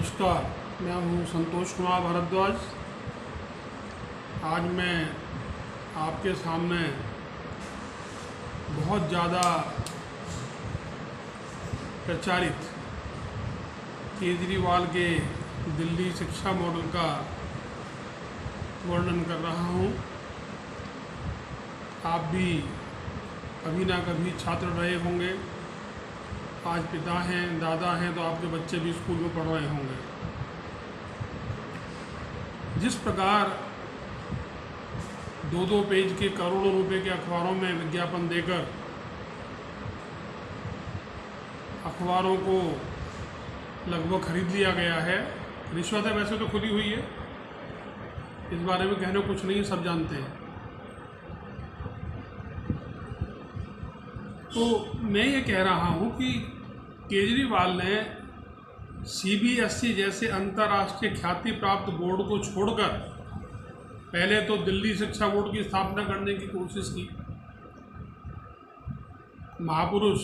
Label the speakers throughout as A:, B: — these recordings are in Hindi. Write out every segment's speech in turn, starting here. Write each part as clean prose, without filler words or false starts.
A: नमस्कार, मैं हूँ संतोष कुमार भारद्वाज। आज मैं आपके सामने बहुत ज़्यादा प्रचारित केजरीवाल के दिल्ली शिक्षा मॉडल का वर्णन कर रहा हूँ। आप भी कभी ना कभी छात्र रहे होंगे, आज पिता हैं, दादा हैं, तो आपके बच्चे भी स्कूल में पढ़ रहे होंगे। जिस प्रकार 2-2 पेज के करोड़ों रुपए के अखबारों में विज्ञापन देकर अखबारों को लगभग खरीद लिया गया है। रिश्वत है वैसे तो खुली हुई है, इस बारे में कहने कुछ नहीं, सब जानते हैं। तो मैं ये कह रहा हूँ कि केजरीवाल ने CBSE जैसे अंतर्राष्ट्रीय ख्याति प्राप्त बोर्ड को छोड़कर पहले तो दिल्ली शिक्षा बोर्ड की स्थापना करने की कोशिश की। महापुरुष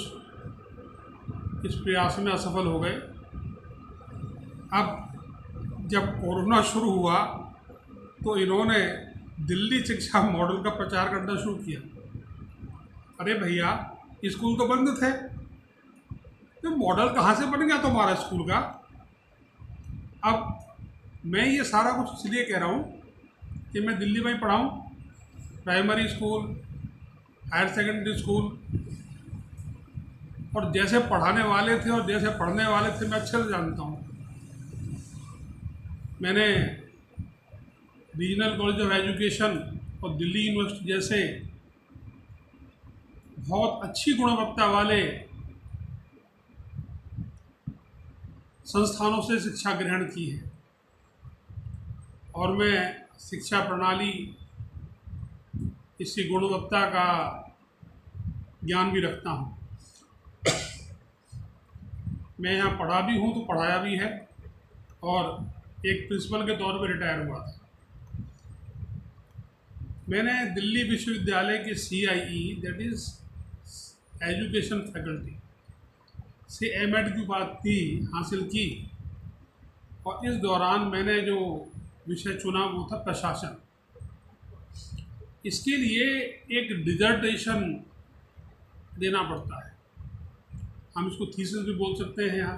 A: इस प्रयास में असफल हो गए। अब जब कोरोना शुरू हुआ तो इन्होंने दिल्ली शिक्षा मॉडल का प्रचार करना शुरू किया। अरे भैया, स्कूल तो बंद थे, तो मॉडल कहाँ से बन गया तुम्हारा स्कूल का? अब मैं ये सारा कुछ इसलिए कह रहा हूँ कि मैं दिल्ली में ही पढ़ाऊँ, primary school, higher secondary school, और जैसे पढ़ाने वाले थे और जैसे पढ़ने वाले थे मैं अच्छे से जानता हूँ। मैंने रीजनल कॉलेज ऑफ एजुकेशन और दिल्ली यूनिवर्सिटी जैसे बहुत अच्छी गुणवत्ता वाले संस्थानों से शिक्षा ग्रहण की है, और मैं शिक्षा प्रणाली, इसकी गुणवत्ता का ज्ञान भी रखता हूँ। मैं यहाँ पढ़ा भी हूँ तो पढ़ाया भी है, और एक प्रिंसिपल के तौर पर रिटायर हुआ था। मैंने दिल्ली विश्वविद्यालय के CIE that is education faculty से M.Ed की उपाधि हासिल की, और इस दौरान मैंने जो विषय चुना वो था प्रशासन। इसके लिए एक डिजर्टेशन देना पड़ता है, हम इसको थीसिस भी बोल सकते हैं यहाँ।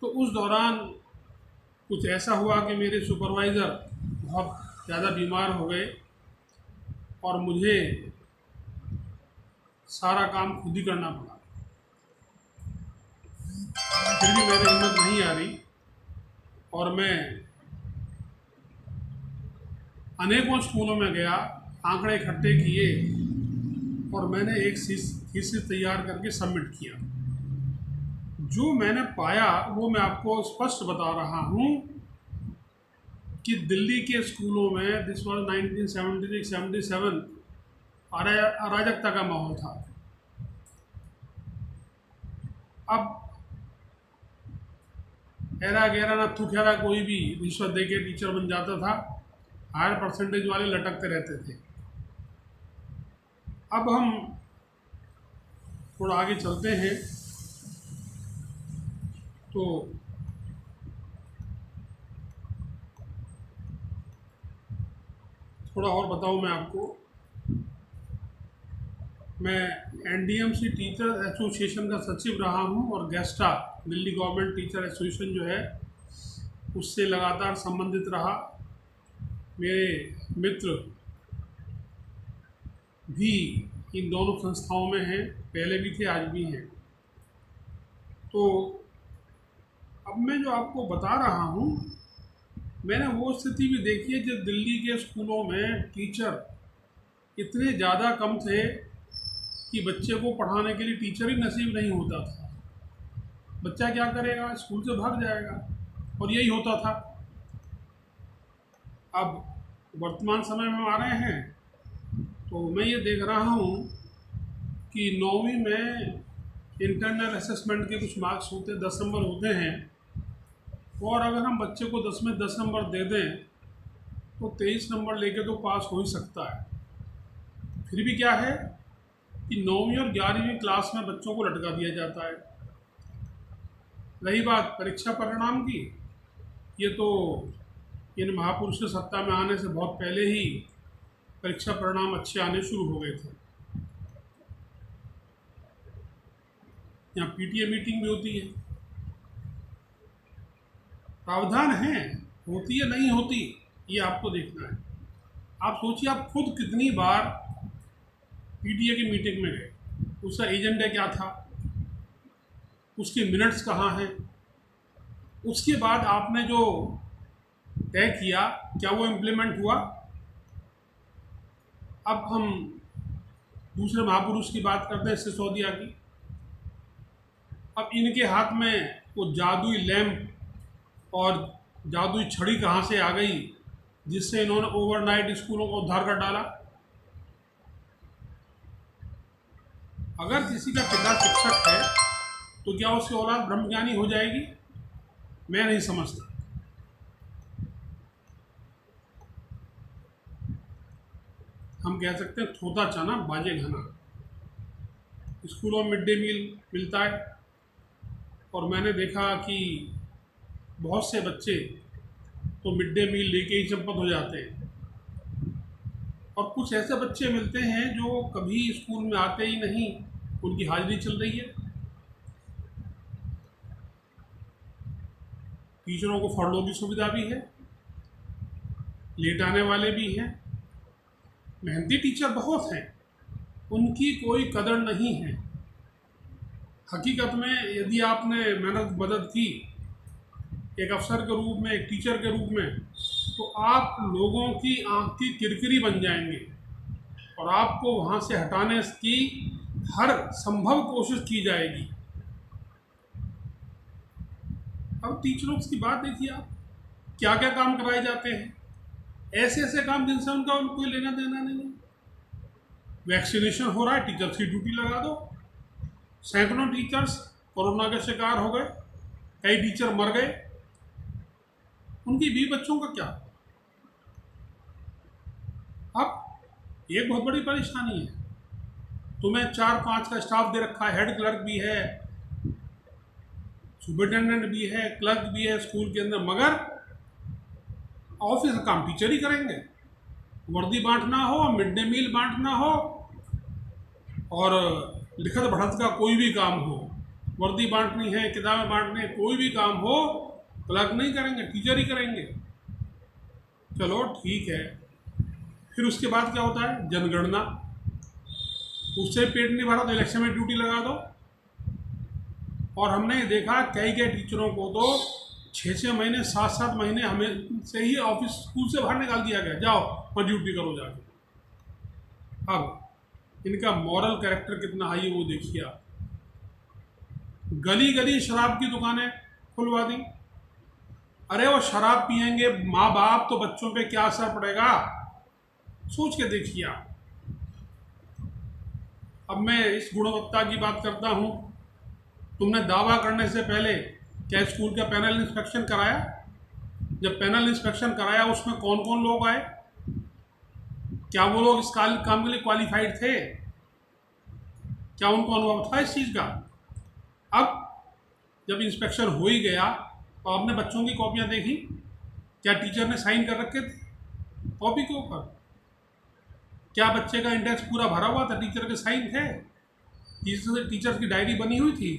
A: तो उस दौरान कुछ ऐसा हुआ कि मेरे सुपरवाइज़र बहुत ज़्यादा बीमार हो गए और मुझे सारा काम खुद ही करना पड़ा। फिर भी मेरी हिम्मत नहीं आ रही, और मैं अनेकों स्कूलों में गया, आंकड़े इकट्ठे किए, और मैंने एक थीसिस तैयार करके सबमिट किया। जो मैंने पाया वो मैं आपको स्पष्ट बता रहा हूँ कि दिल्ली के स्कूलों में दिस वाज 1976-77 अराजकता का माहौल था। अब एरा गैरा नत्थु खेरा कोई भी रिश्वत दे के टीचर बन जाता था, हायर परसेंटेज वाले लटकते रहते थे। अब हम थोड़ा आगे चलते हैं तो थोड़ा और बताऊं मैं आपको। मैं NDMC टीचर एसोसिएशन का सचिव रहा हूं, और गेस्टा दिल्ली गवर्नमेंट टीचर एसोसिएशन जो है उससे लगातार संबंधित रहा। मेरे मित्र भी इन दोनों संस्थाओं में हैं, पहले भी थे, आज भी हैं। तो अब मैं जो आपको बता रहा हूँ, मैंने वो स्थिति भी देखी है जब दिल्ली के स्कूलों में टीचर इतने ज़्यादा कम थे कि बच्चे को पढ़ाने के लिए टीचर ही नसीब नहीं होता था। बच्चा क्या करेगा, स्कूल से भाग जाएगा, और यही होता था। अब वर्तमान समय में आ रहे हैं तो मैं ये देख रहा हूँ कि 9वीं में इंटरनल असेसमेंट के कुछ मार्क्स होते, 10 नंबर होते हैं, और अगर हम बच्चे को 10 में 10 नंबर दे दें तो 23 नंबर लेके तो पास हो ही सकता है। फिर भी क्या है कि 9वीं और 11वीं क्लास में बच्चों को लटका दिया जाता है। रही बात परीक्षा परिणाम की, ये तो इन महापुरुष के सत्ता में आने से बहुत पहले ही परीक्षा परिणाम अच्छे आने शुरू हो गए थे। यहाँ पीटीए मीटिंग भी होती है, प्रावधान है, होती है नहीं होती ये आपको देखना है। आप सोचिए आप खुद कितनी बार पीटीए की मीटिंग में गए, उसका एजेंडा क्या था, उसके मिनट्स कहाँ हैं, उसके बाद आपने जो तय किया क्या वो इम्प्लीमेंट हुआ। अब हम दूसरे महापुरुष की बात करते हैं, सिसोदिया की। अब इनके हाथ में वो जादुई लैंप और जादुई छड़ी कहाँ से आ गई जिससे इन्होंने ओवरनाइट स्कूलों को उद्धार कर डाला। अगर किसी का पिता शिक्षक है तो क्या उसकी औलाद ब्रह्मज्ञानी हो जाएगी? मैं नहीं समझता। हम कह सकते हैं थोथा चना बाजे घना। स्कूलों में मिड डे मील मिलता है और मैंने देखा कि बहुत से बच्चे तो मिड डे मील लेके ही चंपत हो जाते हैं, और कुछ ऐसे बच्चे मिलते हैं जो कभी स्कूल में आते ही नहीं, उनकी हाजिरी चल रही है। टीचरों को फॉलो की सुविधा भी है, लेट आने वाले भी हैं, मेहनती टीचर बहुत हैं, उनकी कोई कदर नहीं है। हकीकत में यदि आपने मेहनत मदद की एक अफसर के रूप में, एक टीचर के रूप में, तो आप लोगों की आँख की किरकिरी बन जाएंगे और आपको वहाँ से हटाने की हर संभव कोशिश की जाएगी। अब टीचरों की बात देखिए, आप क्या क्या काम कराए जाते हैं, ऐसे ऐसे काम जिनसे उनका कोई लेना देना नहीं है। वैक्सीनेशन हो रहा है, टीचर्स की ड्यूटी लगा दो। सैकड़ों टीचर्स कोरोना के शिकार हो गए, कई टीचर मर गए, उनकी बीवी बच्चों का क्या? अब एक बहुत बड़ी परेशानी है, तुम्हें 4-5 का स्टाफ दे रखा है, हेड क्लर्क भी है, सुपरिटेंडेंट भी है, क्लर्क भी है स्कूल के अंदर, मगर ऑफिस का काम टीचर ही करेंगे। वर्दी बांटना हो, मिड डे मील बांटना हो और लिखत पढ़त का कोई भी काम हो, वर्दी बांटनी है, किताबें बांटनी है, कोई भी काम हो, क्लर्क नहीं करेंगे, टीचर ही करेंगे। चलो ठीक है, फिर उसके बाद क्या होता है? जनगणना। उससे पेट नहीं भरा तो इलेक्शन में ड्यूटी लगा दो। और हमने देखा कई टीचरों को तो 6-6 महीने 7-7 महीने हमें से ही ऑफिस स्कूल से बाहर निकाल दिया गया, जाओ वहाँ ड्यूटी करो जाके। अब इनका मॉरल कैरेक्टर कितना हाई है वो देखिए आप। गली गली शराब की दुकानें खुलवा दी। अरे वो शराब पियेंगे माँ बाप तो बच्चों पे क्या असर पड़ेगा, सोच के देखिए आप। अब मैं इस गुणवत्ता की बात करता हूँ, तुमने दावा करने से पहले क्या स्कूल का पैनल इंस्पेक्शन कराया? जब पैनल इंस्पेक्शन कराया उसमें कौन कौन लोग आए? क्या वो लोग इस काम के लिए क्वालिफाइड थे? क्या उनको अनुभव था इस चीज़ का? अब जब इंस्पेक्शन हो ही गया तो आपने बच्चों की कॉपियाँ देखी, क्या टीचर ने साइन कर रखे थे कॉपी के ऊपर? क्या बच्चे का इंडेक्स पूरा भरा हुआ था, टीचर के साइन थे, टीचर की डायरी बनी हुई थी?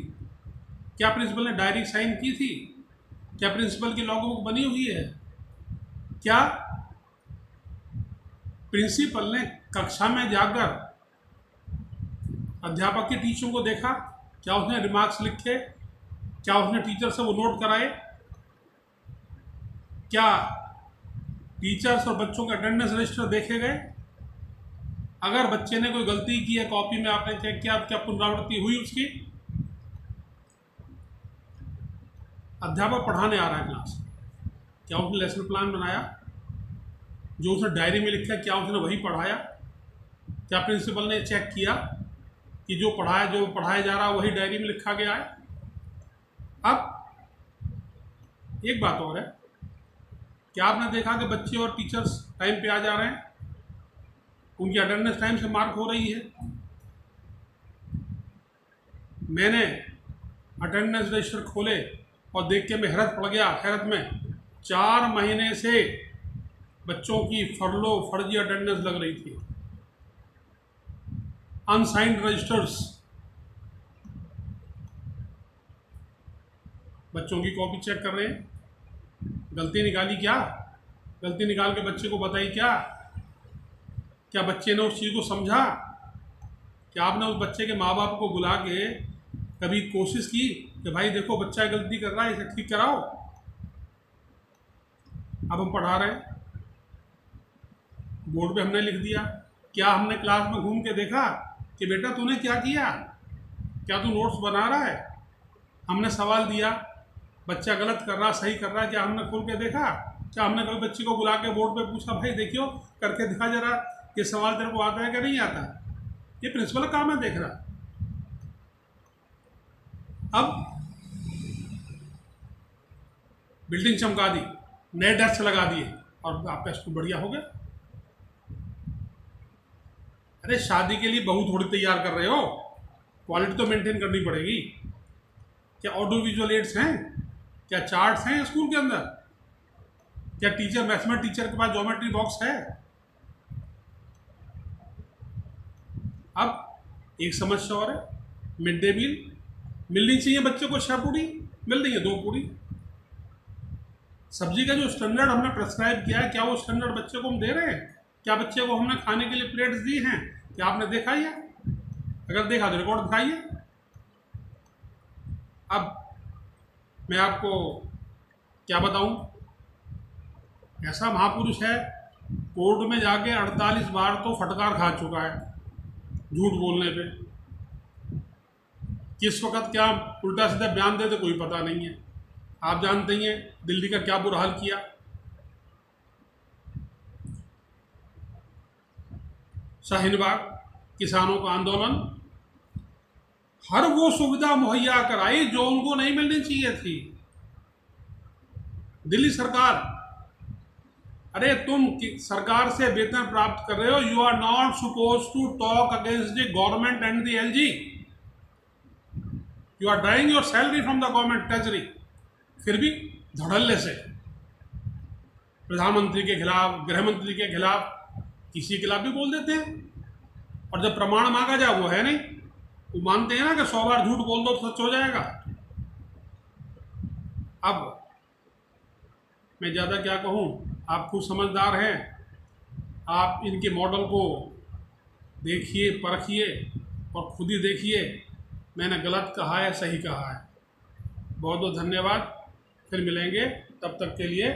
A: क्या प्रिंसिपल ने डायरी साइन की थी? क्या प्रिंसिपल की लॉग बुक बनी हुई है? क्या प्रिंसिपल ने कक्षा में जाकर अध्यापक के टीचरों को देखा? क्या उसने रिमार्क्स लिखे? क्या उसने टीचर से वो नोट कराए? क्या टीचर्स और बच्चों का अटेंडेंस रजिस्टर देखे गए? अगर बच्चे ने कोई गलती की है कॉपी में, आपने चेक किया, क्या पुनरावृत्ति हुई उसकी? अध्यापक पढ़ाने आ रहा है क्लास, क्या उसने लेसन प्लान बनाया? जो उसने डायरी में लिखा क्या उसने वही पढ़ाया? क्या प्रिंसिपल ने चेक किया कि जो पढ़ाया जा रहा है वही डायरी में लिखा गया है? अब एक बात और है, क्या आपने देखा कि बच्चे और टीचर्स टाइम पे आ जा रहे हैं? उनकी अटेंडेंस टाइम से मार्क हो रही है? मैंने अटेंडेंस रजिस्टर खोले और देख के मैं हैरत पड़ गया। हैरत में 4 महीने से बच्चों की फर्जी अटेंडेंस लग रही थी, अनसाइंड रजिस्टर्स। बच्चों की कॉपी चेक कर रहे हैं, गलती निकाली क्या? गलती निकाल के बच्चे को बताई क्या? क्या बच्चे ने उस चीज़ को समझा? क्या आपने उस बच्चे के माँ बाप को बुला के कभी कोशिश की कि भाई देखो बच्चा गलती कर रहा है, इसे ठीक कराओ? अब हम पढ़ा रहे हैं, बोर्ड पे हमने लिख दिया। क्या हमने क्लास में घूम के देखा कि बेटा तूने क्या किया? क्या तू नोट्स बना रहा है? हमने सवाल दिया, बच्चा गलत कर रहा, सही कर रहा है, क्या हमने खोल के देखा? क्या हमने कभी बच्चे को बुला के बोर्ड पे पूछा, भाई देखियो करके दिखा जरा, ये सवाल तेरे को आता है कि नहीं आता? ये प्रिंसिपल का काम है देख रहा। अब बिल्डिंग चमका दी, नए डेस्क लगा दिए और आपका स्कूल बढ़िया हो गया। अरे शादी के लिए बहू थोड़ी तैयार कर रहे हो, क्वालिटी तो मेंटेन करनी पड़ेगी। क्या ऑडियो विजुअल एड्स हैं? क्या चार्ट्स हैं स्कूल के अंदर? क्या टीचर मैथमेटिक्स टीचर के पास ज्योमेट्री बॉक्स है? अब एक समस्या और है, मिड डे मील मिलनी चाहिए बच्चे को 6 पूरी, मिल रही है 2 पूरी। सब्जी का जो स्टैंडर्ड हमने प्रेस्क्राइब किया है, क्या वो स्टैंडर्ड बच्चे को हम दे रहे हैं? क्या बच्चे को हमने खाने के लिए प्लेट्स दी हैं? क्या आपने देखा है? अगर देखा तो रिकॉर्ड दिखाइए। अब मैं आपको क्या बताऊं, ऐसा महापुरुष है, कोर्ट में जाके 48 बार तो फटकार खा चुका है झूठ बोलने पे। किस वक्त क्या उल्टा सीधा बयान दे तो कोई पता नहीं है। आप जानते ही हैं दिल्ली का क्या बुरा हाल किया। शाहीन बाग किसानों का आंदोलन, हर वो सुविधा मुहैया कराई जो उनको नहीं मिलनी चाहिए थी। दिल्ली सरकार, अरे तुम सरकार से वेतन प्राप्त कर रहे हो, you are not suppose to talk against the government and the LG, you are drawing your salary from the government treasury. फिर भी धड़ल्ले से प्रधानमंत्री के खिलाफ, गृह मंत्री के खिलाफ, किसी के खिलाफ भी बोल देते हैं। और जब प्रमाण मांगा जाए वो है नहीं, वो मानते हैं ना कि 100 बार झूठ बोल दो तो सच हो जाएगा। अब मैं ज़्यादा क्या कहूँ, आप खुद समझदार हैं, आप इनके मॉडल को देखिए, परखिए और खुद ही देखिए मैंने गलत कहा है सही कहा है। बहुत बहुत धन्यवाद, फिर मिलेंगे, तब तक के लिए